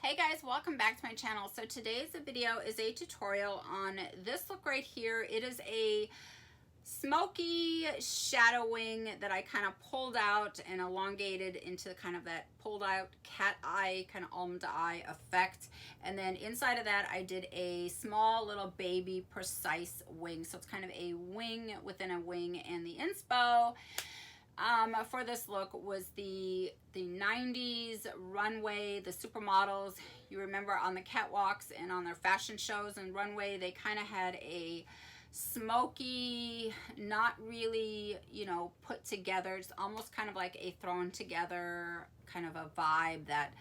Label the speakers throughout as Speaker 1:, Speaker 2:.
Speaker 1: Hey guys, welcome back to my channel. So today's video is a tutorial on this look right here. It is a smoky shadow wing that I kind of pulled out and elongated into kind of that pulled out cat eye, kind of almond eye effect. And then inside of that, I did a small little baby precise wing. So it's kind of a wing within a wing, and the inspo for this look was the 90s runway, the supermodels. You remember on the catwalks and on their fashion shows and runway, they kind of had a smoky, not really, you know, put together. It's almost kind of like a thrown together kind of a vibe that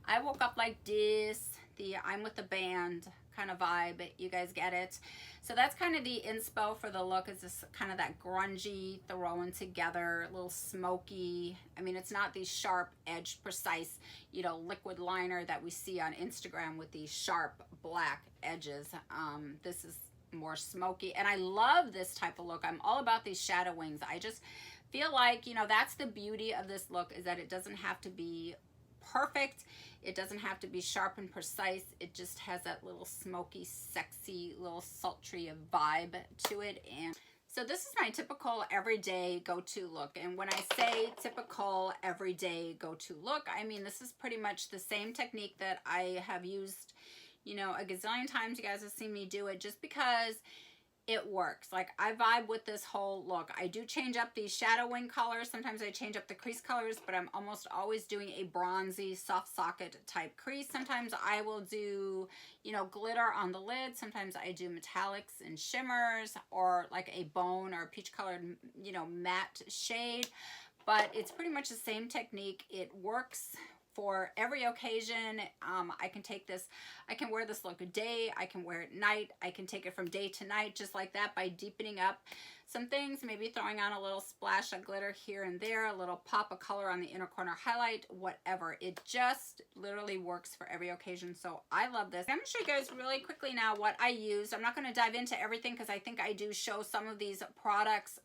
Speaker 1: I woke up like this, the I'm with the band kind of vibe. You guys get it? So that's kind of the inspo for the look, is this kind of that grungy, thrown together, little smoky. I mean, it's not the sharp edged, precise, you know, liquid liner that we see on Instagram with these sharp black edges. This is more smoky, and I love this type of look. I'm all about these shadow wings. I just feel like, you know, that's the beauty of this look, is that it doesn't have to be perfect. It doesn't have to be sharp and precise. It just has that little smoky, sexy, little sultry vibe to it. And so this is my typical everyday go-to look. And when I say typical everyday go-to look, I mean this is pretty much the same technique that I have used, you know, a gazillion times. You guys have seen me do it just because it works. Like, I vibe with this whole look. I do change up these shadow wing colors. Sometimes I change up the crease colors, but I'm almost always doing a bronzy soft socket type crease. Sometimes I will do, you know, glitter on the lid. Sometimes I do metallics and shimmers, or like a bone or peach colored, you know, matte shade. But it's pretty much the same technique. It works for every occasion. I can take this, I can wear this look a day, I can wear it at night, I can take it from day to night just like that by deepening up some things, maybe throwing on a little splash of glitter here and there, a little pop of color on the inner corner highlight, whatever. It just literally works for every occasion. So I love this. I'm going to show you guys really quickly now what I used. I'm not going to dive into everything because I think I do show some of these products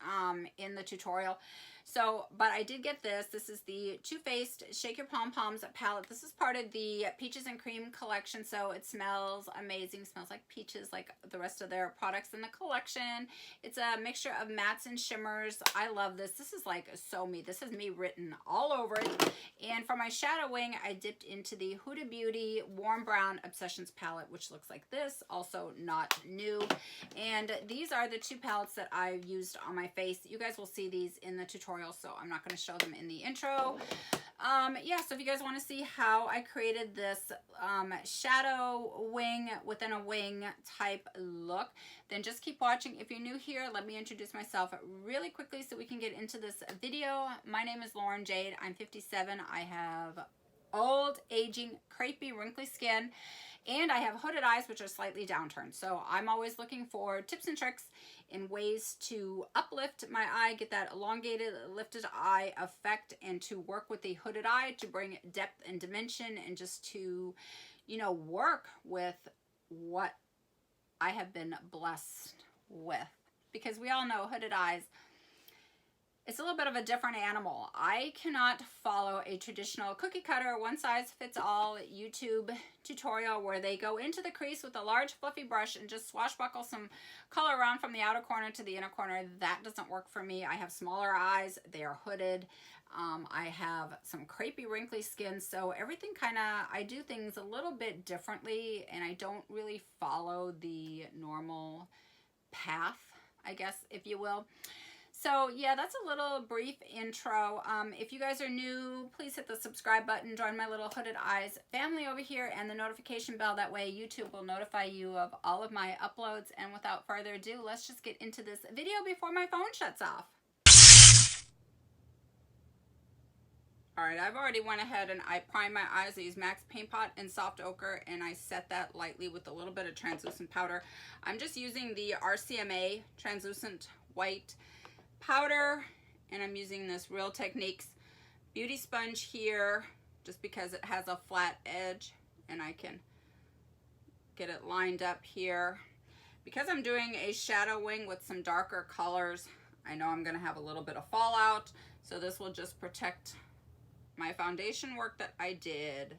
Speaker 1: in the tutorial. So, but I did get this. This is the Toofaced Shake Your Pom Poms palette. This is part of the Peaches and Cream collection, so it smells amazing. Smells like peaches, like the rest of their products in the collection. It's a mixture of mattes and shimmers. I love this. This is like so me. This is me written all over it. And for my shadow wing, I dipped into the Huda Beauty Warm Brown Obsessions palette, which looks like this. Also not new. And these are the two palettes that I've used on my face. You guys will see these in the tutorial, so I'm not going to show them in the intro. Yeah, so if you guys want to see how I created this shadow wing within a wing type look, then just keep watching. If you're new here, let me introduce myself really quickly so we can get into this video. My name is Lauren Jade. I'm 57. I have old, aging, crepey, wrinkly skin, and I have hooded eyes, which are slightly downturned. So I'm always looking for tips and tricks in ways to uplift my eye, get that elongated, lifted eye effect, and to work with the hooded eye to bring depth and dimension, and just to, you know, work with what I have been blessed with. Because we all know hooded eyes, it's a little bit of a different animal. I cannot follow a traditional cookie cutter, one size fits all YouTube tutorial where they go into the crease with a large fluffy brush and just swashbuckle some color around from the outer corner to the inner corner. That doesn't work for me. I have smaller eyes. They are hooded. I have some crepey, wrinkly skin. So everything kind of, I do things a little bit differently, and I don't really follow the normal path, I guess, if you will. So yeah, that's a little brief intro. If you guys are new, please hit the subscribe button, join my little hooded eyes family over here, and the notification bell. That way YouTube will notify you of all of my uploads. And without further ado, let's just get into this video before my phone shuts off. Alright, I've already went ahead and I primed my eyes. I use MAC's Paint Pot in Soft Ochre, and I set that lightly with a little bit of translucent powder. I'm just using the RCMA translucent white powder, and I'm using this Real Techniques beauty sponge here just because it has a flat edge and I can get it lined up here. Because I'm doing a shadow wing with some darker colors, I know I'm going to have a little bit of fallout, so this will just protect my foundation work that I did.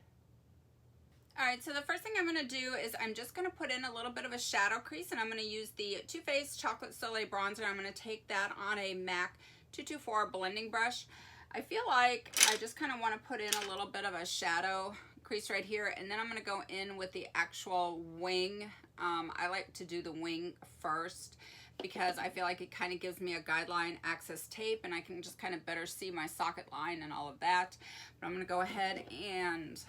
Speaker 1: All right, so the first thing I'm gonna do is I'm just gonna put in a little bit of a shadow crease, and I'm gonna use the Too Faced Chocolate Soleil Bronzer. I'm gonna take that on a MAC 224 blending brush. I feel like I just kind of want to put in a little bit of a shadow crease right here, and then I'm gonna go in with the actual wing. I like to do the wing first because I feel like it kind of gives me a guideline access tape, and I can just kind of better see my socket line and all of that. But I'm gonna go ahead and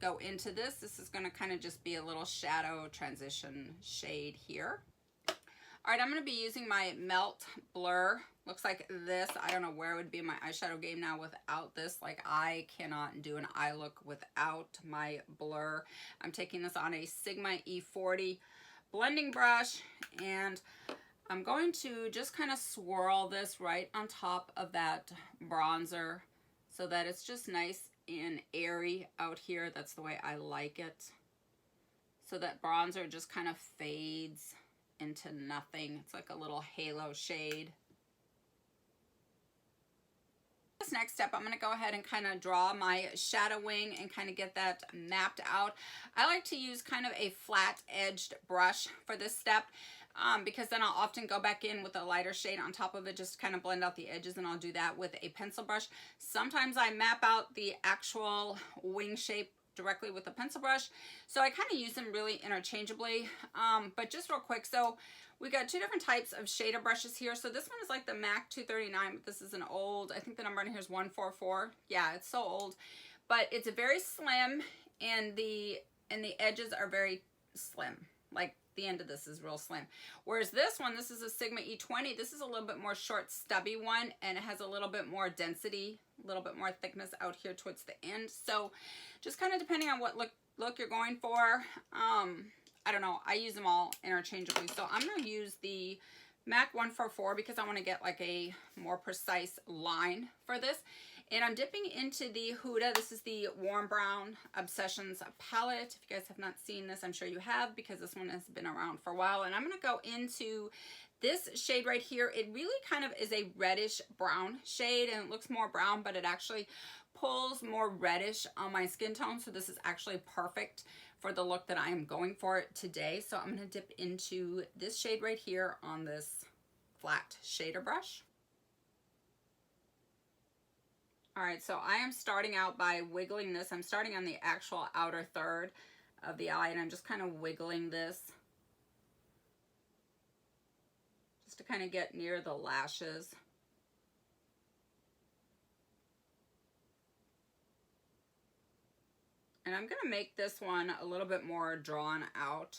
Speaker 1: go into this. This is going to kind of just be a little shadow transition shade here. All right, I'm going to be using my Melt Blur. Looks like this. I don't know where it would be in my eyeshadow game now without this. Like, I cannot do an eye look without my blur. I'm taking this on a Sigma E40 blending brush, and I'm going to just kind of swirl this right on top of that bronzer so that it's just nice and airy out here. That's the way I like it. So that bronzer just kind of fades into nothing. It's like a little halo shade. This next step, I'm going to go ahead and kind of draw my shadow wing and kind of get that mapped out. I like to use kind of a flat edged brush for this step. Because then I'll often go back in with a lighter shade on top of it, just kind of blend out the edges, and I'll do that with a pencil brush. Sometimes I map out the actual wing shape directly with a pencil brush, so I kind of use them really interchangeably. But just real quick, so we got two different types of shader brushes here. So this one is like the MAC 239, but this is an old, I think the number in here is 144. Yeah, it's so old, but it's very slim, and the edges are very slim. Like, the end of this is real slim. Whereas this one, this is a Sigma E20. This is a little bit more short, stubby one, and it has a little bit more density, a little bit more thickness out here towards the end. So just kind of depending on what look you're going for. I don't know. I use them all interchangeably. So I'm going to use the MAC 144 because I want to get like a more precise line for this. And I'm dipping into the Huda. This is the Warm Brown Obsessions palette. If you guys have not seen this, I'm sure you have, because this one has been around for a while. And I'm going to go into this shade right here. It really kind of is a reddish brown shade, and it looks more brown, but it actually pulls more reddish on my skin tone. So this is actually perfect for the look that I am going for today. So I'm going to dip into this shade right here on this flat shader brush. All right, so I am starting out by wiggling this. I'm starting on the actual outer third of the eye, and I'm just kind of wiggling this just to kind of get near the lashes. And I'm going to make this one a little bit more drawn out.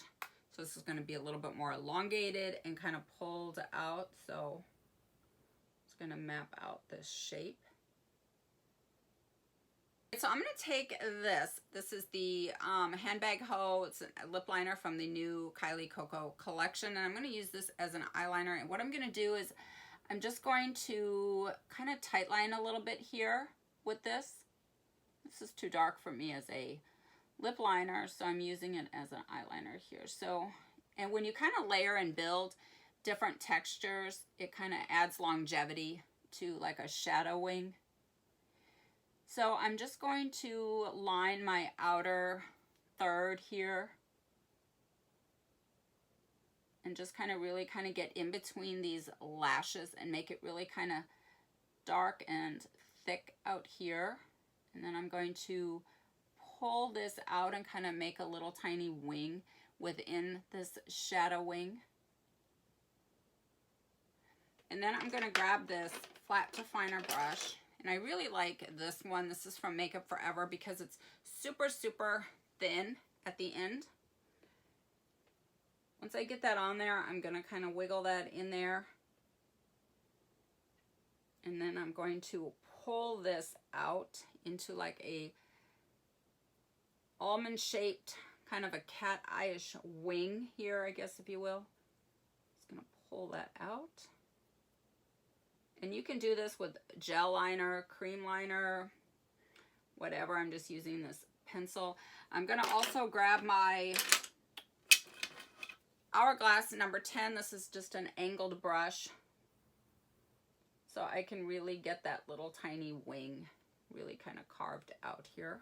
Speaker 1: So this is going to be a little bit more elongated and kind of pulled out. So it's going to map out this shape. So I'm going to take this. This is the Handbag Ho. It's a lip liner from the new Kylie Coco collection. And I'm going to use this as an eyeliner. And what I'm going to do is I'm just going to kind of tight line a little bit here with this. This is too dark for me as a lip liner, so I'm using it as an eyeliner here. So, and when you kind of layer and build different textures, it kind of adds longevity to like a shadow wing. So I'm just going to line my outer third here and just kind of really kind of get in between these lashes and make it really kind of dark and thick out here. And then I'm going to pull this out and kind of make a little tiny wing within this shadow wing. And then I'm going to grab this flat to finer brush. And I really like this one. This is from Makeup Forever because it's super, super thin at the end. Once I get that on there, I'm going to kind of wiggle that in there. And then I'm going to pull this out into like a almond shaped kind of a cat eye-ish wing here, I guess, if you will. Just going to pull that out. And you can do this with gel liner, cream liner, whatever. I'm just using this pencil. I'm going to also grab my Hourglass number 10. This is just an angled brush. So I can really get that little tiny wing really kind of carved out here.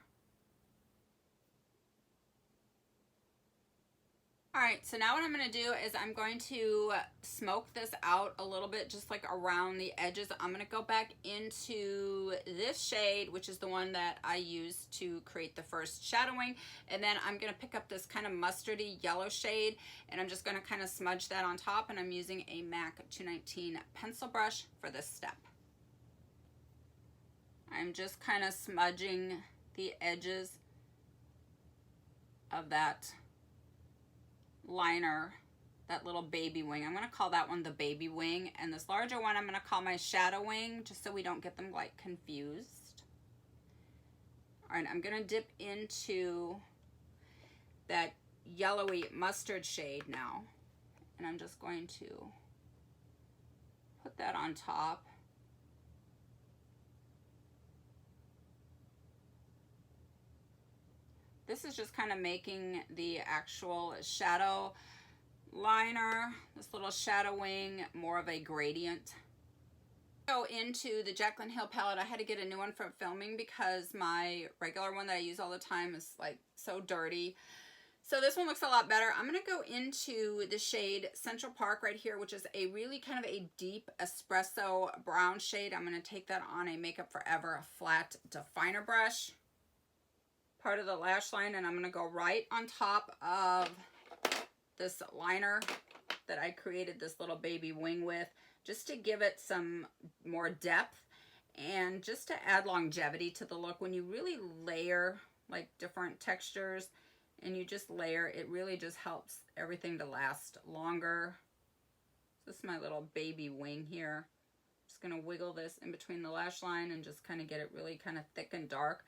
Speaker 1: All right, so now what I'm gonna do is I'm going to smoke this out a little bit, just like around the edges. I'm gonna go back into this shade, which is the one that I used to create the first shadow wing. And then I'm gonna pick up this kind of mustardy yellow shade, and I'm just gonna kind of smudge that on top, and I'm using a MAC 219 pencil brush for this step. I'm just kind of smudging the edges of that liner, that little baby wing. I'm going to call that one the baby wing, and this larger one I'm going to call my shadow wing, just so we don't get them like confused. All right, I'm going to dip into that yellowy mustard shade now, and I'm just going to put that on top. This is just kind of making the actual shadow liner, this little shadow wing, more of a gradient. Go into the Jaclyn Hill palette. I had to get a new one for filming because my regular one that I use all the time is like so dirty. So this one looks a lot better. I'm going to go into the shade Central Park right here, which is a really kind of a deep espresso brown shade. I'm going to take that on a Makeup Forever flat definer brush, part of the lash line, and I'm going to go right on top of this liner that I created this little baby wing with, just to give it some more depth and just to add longevity to the look. When you really layer like different textures and you just layer, it really just helps everything to last longer. This is my little baby wing here. Just going to wiggle this in between the lash line and just kind of get it really kind of thick and dark.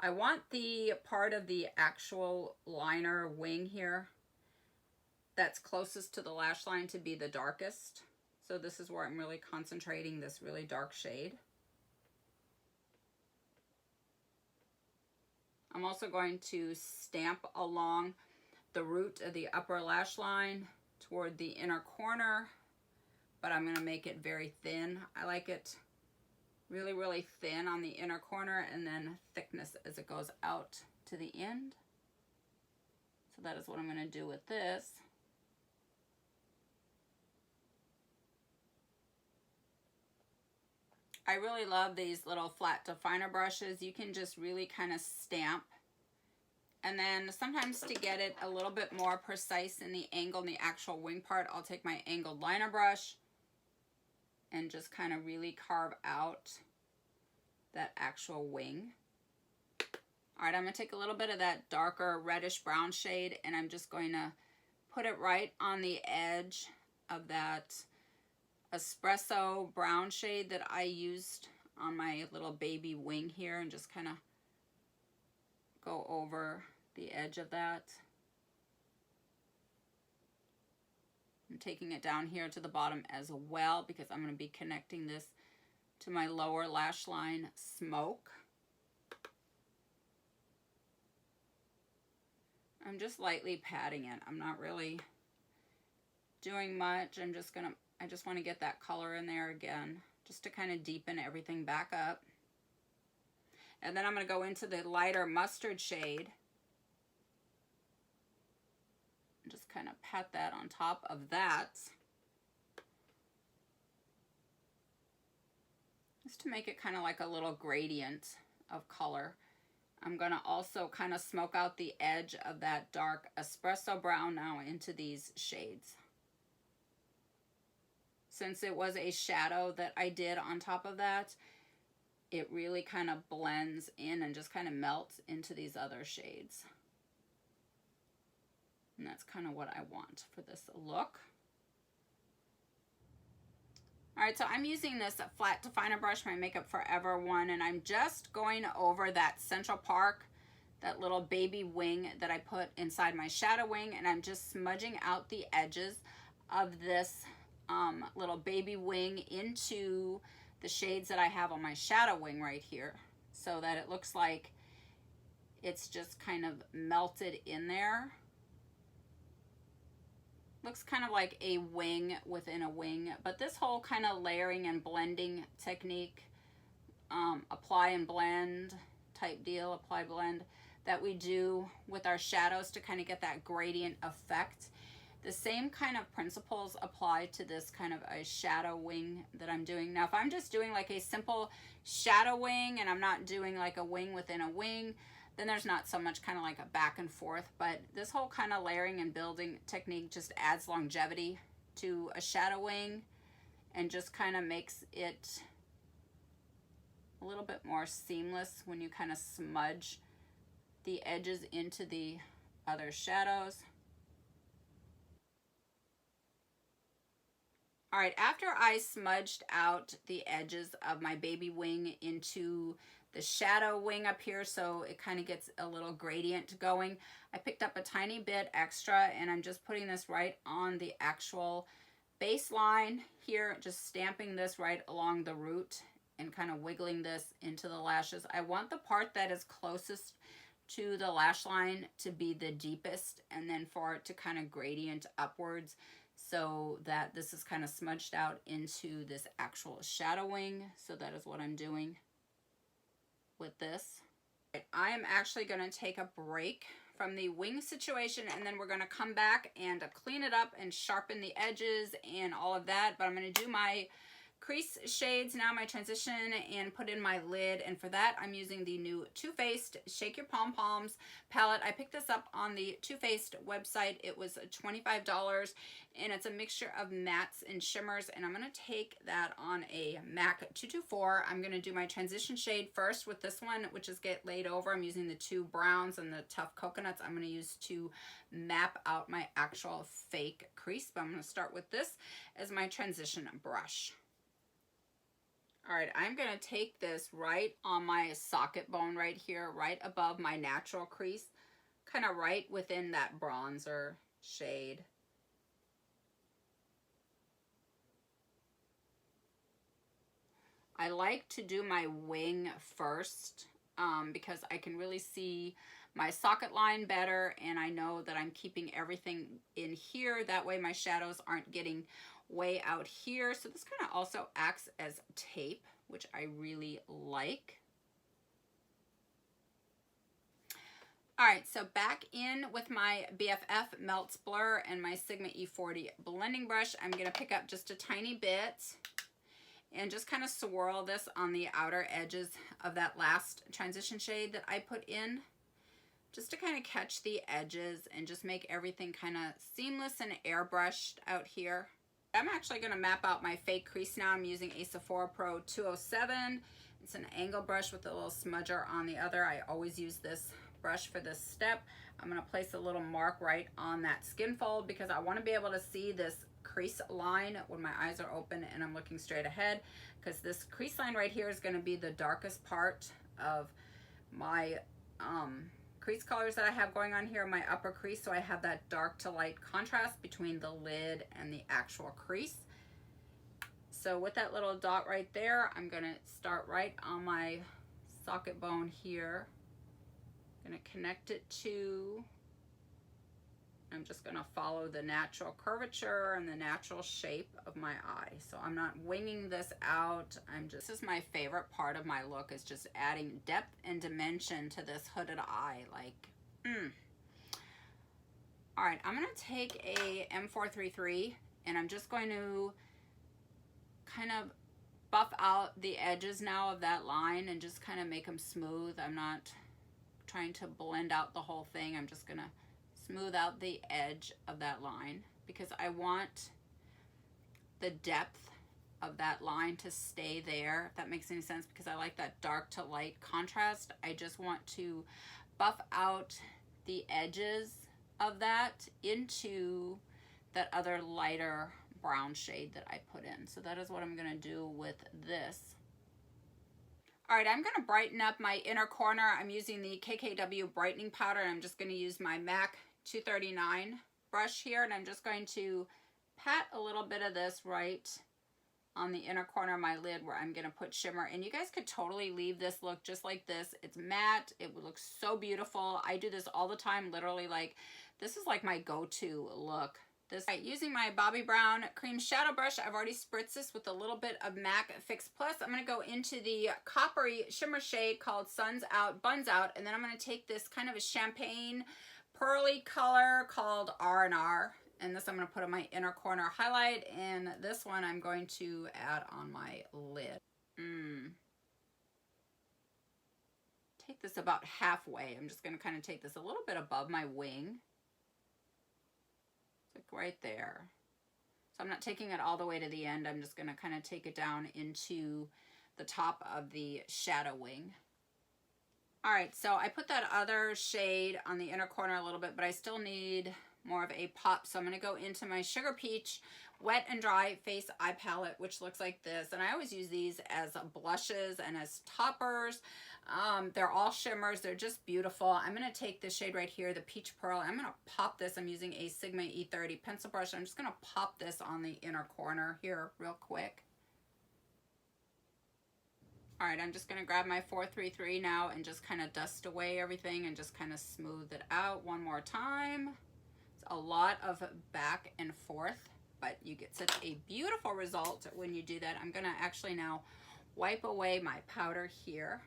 Speaker 1: I want the part of the actual liner wing here that's closest to the lash line to be the darkest. So this is where I'm really concentrating this really dark shade. I'm also going to stamp along the root of the upper lash line toward the inner corner, but I'm going to make it very thin. I like it really, really thin on the inner corner, and then thickness as it goes out to the end. So that is what I'm going to do with this. I really love these little flat definer brushes. You can just really kind of stamp, and then sometimes to get it a little bit more precise in the angle in the actual wing part, I'll take my angled liner brush and just kind of really carve out that actual wing. All right, I'm going to take a little bit of that darker reddish brown shade, and I'm just going to put it right on the edge of that espresso brown shade that I used on my little baby wing here, and just kind of go over the edge of that. I'm taking it down here to the bottom as well because I'm going to be connecting this to my lower lash line smoke. I'm just lightly patting it. I'm not really doing much. I just want to get that color in there again, just to kind of deepen everything back up. And then I'm going to go into the lighter mustard shade. Just kind of pat that on top of that, just to make it kind of like a little gradient of color. I'm going to also kind of smoke out the edge of that dark espresso brown now into these shades. Since it was a shadow that I did on top of that, it really kind of blends in and just kind of melts into these other shades. And that's kind of what I want for this look. All right, so I'm using this flat definer brush, my Makeup Forever one, and I'm just going over that Central Park, that little baby wing that I put inside my shadow wing, and I'm just smudging out the edges of this little baby wing into the shades that I have on my shadow wing right here, so that it looks like it's just kind of melted in there. Looks kind of like a wing within a wing, but this whole kind of layering and blending technique, apply and blend type deal, apply blend, that we do with our shadows to kind of get that gradient effect, The same kind of principles apply to this kind of a shadow wing that I'm doing. Now, if I'm just doing like a simple shadow wing and I'm not doing like a wing within a wing, then there's not so much kind of like a back and forth. But this whole kind of layering and building technique just adds longevity to a shadow wing and just kind of makes it a little bit more seamless when you kind of smudge the edges into the other shadows. All right, after I smudged out the edges of my baby wing into the shadow wing up here so it kind of gets a little gradient going, I picked up a tiny bit extra and I'm just putting this right on the actual baseline here, just stamping this right along the root and kind of wiggling this into the lashes. I want the part that is closest to the lash line to be the deepest, and then for it to kind of gradient upwards so that this is kind of smudged out into this actual shadow wing. So that is what I'm doing with this. I am actually going to take a break from the wing situation, and then we're going to come back and clean it up and sharpen the edges and all of that. But I'm going to do my crease shades now, my transition, and put in my lid. And for that, I'm using the new Toofaced Shake Your Pom Poms palette. I picked this up on the Toofaced website. It was $25, and it's a mixture of mattes and shimmers. And I'm going to take that on a MAC 224. I'm going to do my transition shade first with this one, which is Get Laid Over. I'm using the two browns and the Tough Coconuts I'm going to use to map out my actual fake crease. But I'm going to start with this as my transition brush. All right, I'm going to take this right on my socket bone right here, right above my natural crease, kind of right within that bronzer shade. I like to do my wing first because I can really see my socket line better, and I know that I'm keeping everything in here. That way my shadows aren't getting way out here. So this kind of also acts as tape, which I really like. All right, so back in with my BFF Melts Blur and my Sigma E40 blending brush. I'm going to pick up just a tiny bit and just kind of swirl this on the outer edges of that last transition shade that I put in, just to kind of catch the edges and just make everything kind of seamless and airbrushed out here. I'm actually going to map out my fake crease now. I'm using a Sephora Pro 207. It's an angle brush with a little smudger on the other. I always use this brush for this step. I'm going to place a little mark right on that skin fold because I want to be able to see this crease line when my eyes are open and I'm looking straight ahead, because this crease line right here is going to be the darkest part of my crease colors that I have going on here in my upper crease. So I have that dark to light contrast between the lid and the actual crease. So with that little dot right there, I'm going to start right on my socket bone here. I'm going to connect it to, I'm just going to follow the natural curvature and the natural shape of my eye. So I'm not winging this out. This is my favorite part of my look, is just adding depth and dimension to this hooded eye. All right, I'm going to take a M433 and I'm just going to kind of buff out the edges now of that line and just kind of make them smooth. I'm not trying to blend out the whole thing. I'm just going to smooth out the edge of that line because I want the depth of that line to stay there, if that makes any sense, because I like that dark to light contrast. I just want to buff out the edges of that into that other lighter brown shade that I put in. So that is what I'm going to do with this. All right, I'm going to brighten up my inner corner. I'm using the KKW brightening powder, and I'm just going to use my MAC 239 brush here, and I'm just going to pat a little bit of this right on the inner corner of my lid where I'm going to put shimmer. And you guys could totally leave this look just like this. It's matte. It would look so beautiful. I do this all the time, literally. Like, this is like my go-to look. Right, using my Bobbi Brown cream shadow brush, I've already spritzed this with a little bit of MAC Fix Plus. I'm going to go into the coppery shimmer shade called Suns Out, Buns Out, and then I'm going to take this kind of a champagne pearly color called R&R, And this I'm going to put on my inner corner highlight, and this one I'm going to add on my lid. Take this about halfway. I'm just going to kind of take this a little bit above my wing. Like right there. So I'm not taking it all the way to the end. I'm just going to kind of take it down into the top of the shadow wing. All right, so I put that other shade on the inner corner a little bit, but I still need more of a pop. So I'm going to go into my Sugar Peach Wet and Dry Face Eye Palette, which looks like this. And I always use these as blushes and as toppers. They're all shimmers. They're just beautiful. I'm going to take this shade right here, the Peach Pearl. I'm going to pop this. I'm using a Sigma E30 pencil brush. I'm just going to pop this on the inner corner here real quick. All right, I'm just going to grab my 433 now and just kind of dust away everything and just kind of smooth it out one more time. It's a lot of back and forth, but you get such a beautiful result when you do that. I'm going to actually now wipe away my powder here,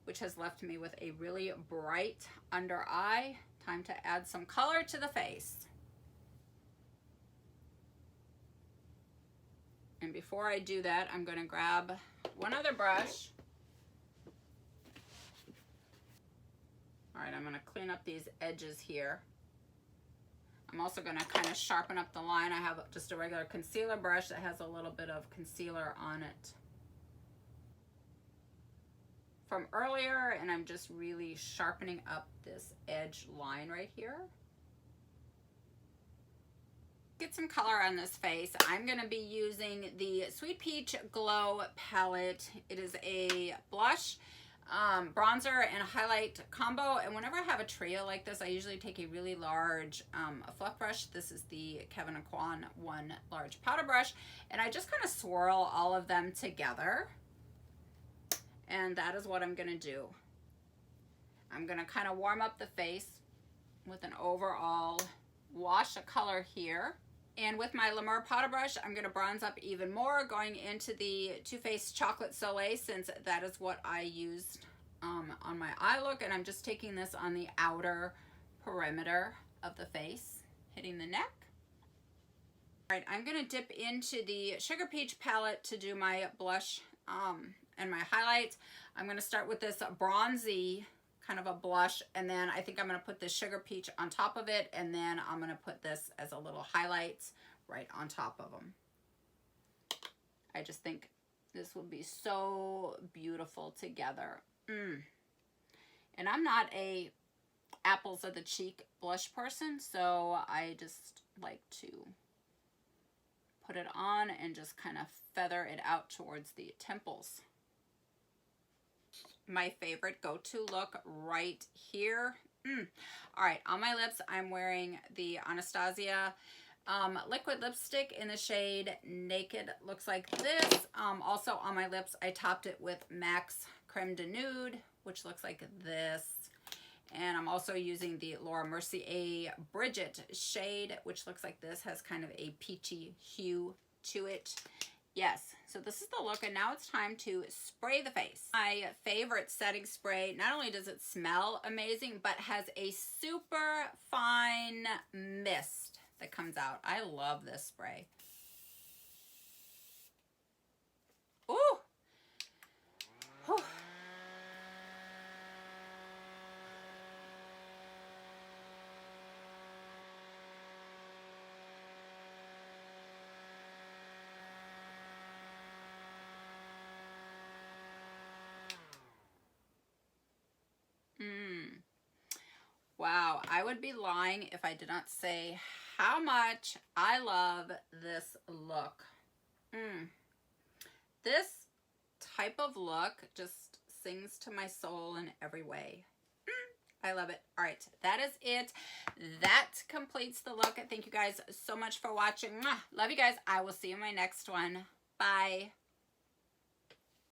Speaker 1: which has left me with a really bright under eye. Time to add some color to the face. And before I do that, I'm going to grab one other brush. All right, I'm going to clean up these edges here. I'm also going to kind of sharpen up the line. I have just a regular concealer brush that has a little bit of concealer on it from earlier, and I'm just really sharpening up this edge line right here. Get some color on this face. I'm going to be using the Sweet Peach Glow palette. It is a blush, bronzer, and highlight combo. And whenever I have a trio like this, I usually take a really large fluff brush. This is the Kevyn Aucoin one large powder brush. And I just kind of swirl all of them together. And that is what I'm going to do. I'm going to kind of warm up the face with an overall wash of color here. And with my Lamur powder brush, I'm going to bronze up even more, going into the Toofaced Chocolate Soleil, since that is what I used on my eye look. And I'm just taking this on the outer perimeter of the face, hitting the neck. All right, I'm going to dip into the Sugar Peach palette to do my blush and my highlights. I'm going to start with this bronzy kind of a blush, and then I think I'm going to put this Sugar Peach on top of it, and then I'm going to put this as a little highlights right on top of them. I just think this would be so beautiful together. And I'm not a apples of the cheek blush person, so I just like to put it on and just kind of feather it out towards the temples. My favorite go-to look right here. All right, on my lips, I'm wearing the Anastasia liquid lipstick in the shade Naked. Looks like this. Also on my lips, I topped it with MAC's Creme de Nude, which looks like this. And I'm also using the Laura Mercier Bridget shade, which looks like this, has kind of a peachy hue to it. Yes, so this is the look, and now it's time to spray the face. My favorite setting spray, not only does it smell amazing, but has a super fine mist that comes out. I love this spray. Ooh! Whew. Wow, I would be lying if I did not say how much I love this look. This type of look just sings to my soul in every way. I love it. All right, that is it. That completes the look. Thank you guys so much for watching. Love you guys. I will see you in my next one. Bye.